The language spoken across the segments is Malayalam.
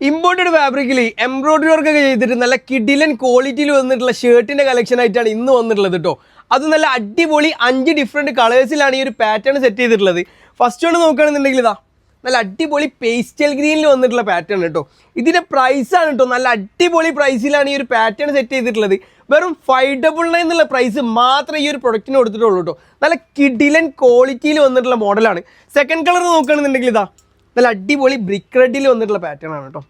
ഇമ്പോർട്ടഡ് ഫാബ്രിക്കിൽ എംബ്രോയിഡറി വർക്ക് ഒക്കെ ചെയ്തിട്ട് നല്ല കിഡിലൻ ക്വാളിറ്റിയിൽ വന്നിട്ടുള്ള ഷർട്ടിന്റെ കളക്ഷൻ ആയിട്ടാണ് ഇന്ന് വന്നിട്ടുള്ളത് കേട്ടോ. അത് നല്ല അടിപൊളി 5 ഡിഫറെൻറ്റ് കളേഴ്സിലാണ് ഈ ഒരു പാറ്റേൺ സെറ്റ് ചെയ്തിട്ടുള്ളത്. ഫസ്റ്റ് ഒന്ന് നോക്കുകയാണെന്നുണ്ടെങ്കിൽ ഇതാ നല്ല അടിപൊളി പേസ്റ്റൽ ഗ്രീനിൽ വന്നിട്ടുള്ള പാറ്റേൺ കേട്ടോ. ഇതിൻ്റെ പ്രൈസാണ് കേട്ടോ, നല്ല അടിപൊളി പ്രൈസിലാണ് ഈ ഒരു പാറ്റേൺ സെറ്റ് ചെയ്തിട്ടുള്ളത്. വെറും 599 എന്നുള്ള പ്രൈസ് മാത്രമേ ഈ ഒരു പ്രൊഡക്റ്റിന് കൊടുത്തിട്ടുള്ളൂ കേട്ടോ. നല്ല കിഡിലൻ ക്വാളിറ്റിയിൽ വന്നിട്ടുള്ള മോഡലാണ്. സെക്കൻഡ് കളർ നോക്കുകയാണെന്നുണ്ടെങ്കിൽ ഇതാ നല്ല അടിപൊളി ബ്രിക്ക് റെഡിൽ വന്നിട്ടുള്ള പാറ്റേൺ ആണ് കേട്ടോ.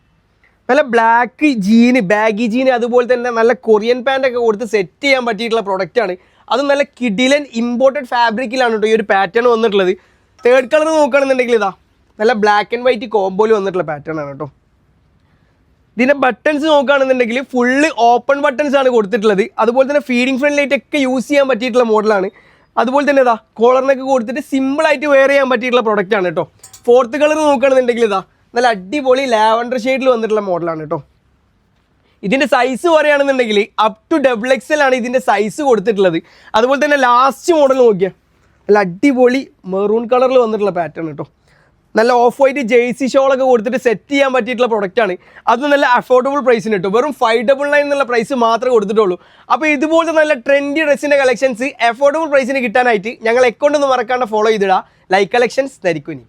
നല്ല ബ്ലാക്ക് ജീന്, ബാഗി ജീന്, അതുപോലെ തന്നെ നല്ല കൊറിയൻ പാൻ്റൊക്കെ കൊടുത്ത് സെറ്റ് ചെയ്യാൻ പറ്റിയിട്ടുള്ള പ്രൊഡക്റ്റാണ്. അത് നല്ല കിഡിലൻ ഇമ്പോർട്ടഡ് ഫാബ്രിക്കിലാണ് കേട്ടോ ഈ ഒരു പാറ്റേൺ വന്നിട്ടുള്ളത്. തേർഡ് കളർ നോക്കുകയാണെന്നുണ്ടെങ്കിൽ ഇതാ നല്ല ബ്ലാക്ക് ആൻഡ് വൈറ്റ് കോംബോയിൽ വന്നിട്ടുള്ള പാറ്റേൺ ആണ് കേട്ടോ. ഇതിൻ്റെ ബട്ടൺസ് നോക്കുകയാണെന്നുണ്ടെങ്കിൽ ഫുള്ള് ഓപ്പൺ ബട്ടൺസ് ആണ് കൊടുത്തിട്ടുള്ളത്. അതുപോലെ തന്നെ ഫീഡിങ് ഫ്രണ്ട് ലൈറ്റ് ഒക്കെ യൂസ് ചെയ്യാൻ പറ്റിയിട്ടുള്ള മോഡലാണ്. അതുപോലെ തന്നെ ഇതാ കോളറിനൊക്കെ കൊടുത്തിട്ട് സിമ്പിളായിട്ട് വെയർ ചെയ്യാൻ പറ്റിയിട്ടുള്ള പ്രൊഡക്റ്റാണ് കേട്ടോ. ഫോർത്ത് കളർ നോക്കുകയാണെന്നുണ്ടെങ്കിൽ ഇതാ നല്ല അടിപൊളി ലാവൻഡർ ഷെയ്ഡിൽ വന്നിട്ടുള്ള മോഡലാണ് കേട്ടോ. ഇതിൻ്റെ സൈസ് പറയുകയാണെന്നുണ്ടെങ്കിൽ അപ് ടു XXL ആണ് ഇതിൻ്റെ സൈസ് കൊടുത്തിട്ടുള്ളത്. അതുപോലെ തന്നെ ലാസ്റ്റ് മോഡൽ നോക്കിയാൽ നല്ല അടിപൊളി മെറൂൺ കളറിൽ വന്നിട്ടുള്ള പാറ്റേൺ കേട്ടോ. നല്ല ഓഫ് വൈറ്റ് ജേഴ്സി ഷോളൊക്കെ കൊടുത്തിട്ട് സെറ്റ് ചെയ്യാൻ പറ്റിയിട്ടുള്ള പ്രൊഡക്റ്റാണ്. അത് നല്ല അഫോർഡബിൾ പ്രൈസിന് കിട്ടും. വെറും 599 എന്നുള്ള പ്രൈസ് മാത്രമേ കൊടുത്തിട്ടുള്ളൂ. അപ്പോൾ ഇതുപോലത്തെ നല്ല ട്രെൻഡി ഡ്രസ്സിൻ്റെ കളക്ഷൻസ് അഫോർഡബിൾ പ്രൈസിന് കിട്ടാനായിട്ട് ഞങ്ങൾ അക്കൗണ്ട് ഒന്ന് മറക്കാണ്ട് ഫോളോ ചെയ്തിടുക. Like collections ധരിക്കുനി.